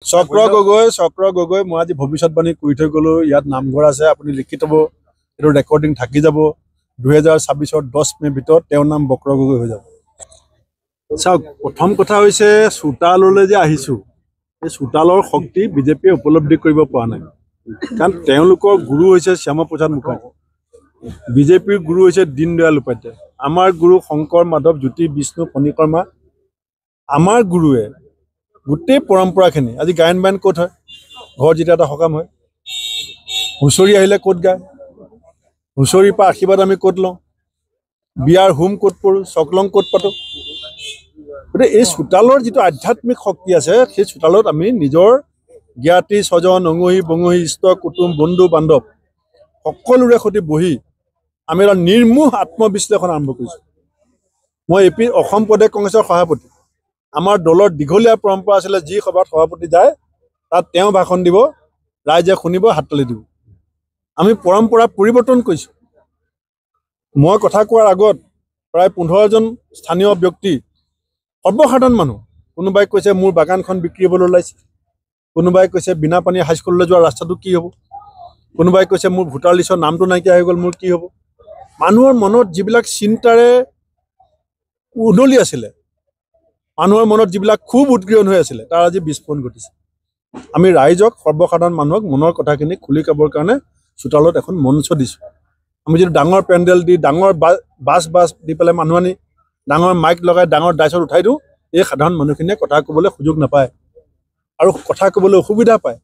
চক্ৰ গগৈ মই আজি ভৱিষ্যতবাণী কৰি থৈ গ'লো। ইয়াত নামঘৰ আছে, আপুনি লিখি থ'ব, এইটো ৰেকৰ্ডিং থাকি যাব। 2026 10 মে ভিতৰত তেওঁৰ নাম বক্ৰ গগৈ হৈ যাব। চাওক, প্ৰথম কথা হৈছে চোতাললৈ যে আহিছোঁ, এই চোতালৰ শক্তি বিজেপিয়ে উপলব্ধি কৰিব পৰা নাই। কাৰণ তেওঁলোকৰ গুৰু হৈছে শ্যামাপ্ৰসাদ মুখাৰ্জী, বিজেপিৰ গুৰু হৈছে দীনদয়াল উপাধ্যায়, আমাৰ গুৰু শংকৰ মাধৱ জ্যোতি বিষ্ণু ফণীকৰ্মা। আমাৰ গুৰুৱে গোটেই পৰম্পৰাখিনি, আজি গায়ন বায়ন ক'ত হয়? ঘৰত যেতিয়া এটা সকাম হয়, হুঁচৰি আহিলে ক'ত গায়? হুঁচৰিৰ পৰা আশীৰ্বাদ আমি ক'ত লওঁ? বিয়াৰ হোম ক'ত পঢ়োঁ? চকলং ক'ত পাতোঁ? গতিকে এই চোতালৰ যিটো আধ্যাত্মিক শক্তি আছে, সেই চোতালত আমি নিজৰ জ্ঞাতি স্বজন অঙহী বঙহী ইষ্ট কুটুম বন্ধু বান্ধৱ সকলোৰে সৈতে বহি আমি এটা নিৰ্মোহ আত্মবিশ্লেষণ আৰম্ভ কৰিছোঁ। মই অসম প্ৰদেশ কংগ্ৰেছৰ সভাপতি। আমাৰ দলৰ দীঘলীয়া পৰম্পৰা আছিলে, যি সভাত সভাপতি যায় তাত তেওঁ ভাষণ দিব, ৰাইজে শুনিব, হাততালি দিব। আমি পৰম্পৰা পৰিৱৰ্তন কৰিছোঁ। মই কথা কোৱাৰ আগত প্ৰায় 15জন স্থানীয় ব্যক্তি, সৰ্বসাধাৰণ মানুহ, কোনোবাই কৈছে মোৰ বাগানখন বিক্ৰী হ'বলৈ ওলাইছে, কোনোবাই কৈছে বিনা পানী হাইস্কুললৈ যোৱা ৰাস্তাটো কি হ'ব, কোনোবাই কৈছে মোৰ ভোটাৰ লিষ্টৰ নামটো নাইকিয়া হৈ গ'ল, মোৰ কি হ'ব। মানুহৰ মনত যিবিলাক চিন্তাৰে উদলি আছিলে, মানুহৰ মনত যিবিলাক খুব উদ্গীৰণ হৈ আছিলে, তাৰ আজি বিস্ফোৰণ ঘটিছে। আমি ৰাইজক, সৰ্বসাধাৰণ মানুহক মনৰ কথাখিনি খুলি ক'বৰ কাৰণে চোতালত এখন মঞ্চ দিছোঁ। আমি যদি ডাঙৰ পেণ্ডেল দি, ডাঙৰ বাছ দি পেলাই মানুহ আনি, ডাঙৰ মাইক লগাই, ডাঙৰ ডাইচত উঠাই দিওঁ, এই সাধাৰণ মানুহখিনিয়ে কথা ক'বলৈ সুযোগ নাপায় আৰু কথা ক'বলৈ অসুবিধা পায়।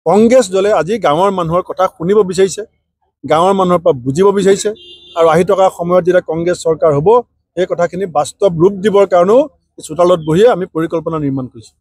কংগ্ৰেছ দলে আজি গাঁৱৰ মানুহৰ কথা শুনিব বিচাৰিছে, গাঁৱৰ মানুহৰ পৰা বুজিব বিচাৰিছে, আৰু আহি থকা সময়ত যেতিয়া কংগ্ৰেছ চৰকাৰ হ'ব, এই কথাখিনি বাস্তৱ ৰূপ দিবৰ কাৰণেও চোতালত বহিয়ে আমি পৰিকল্পনা নিৰ্মাণ কৰিছোঁ।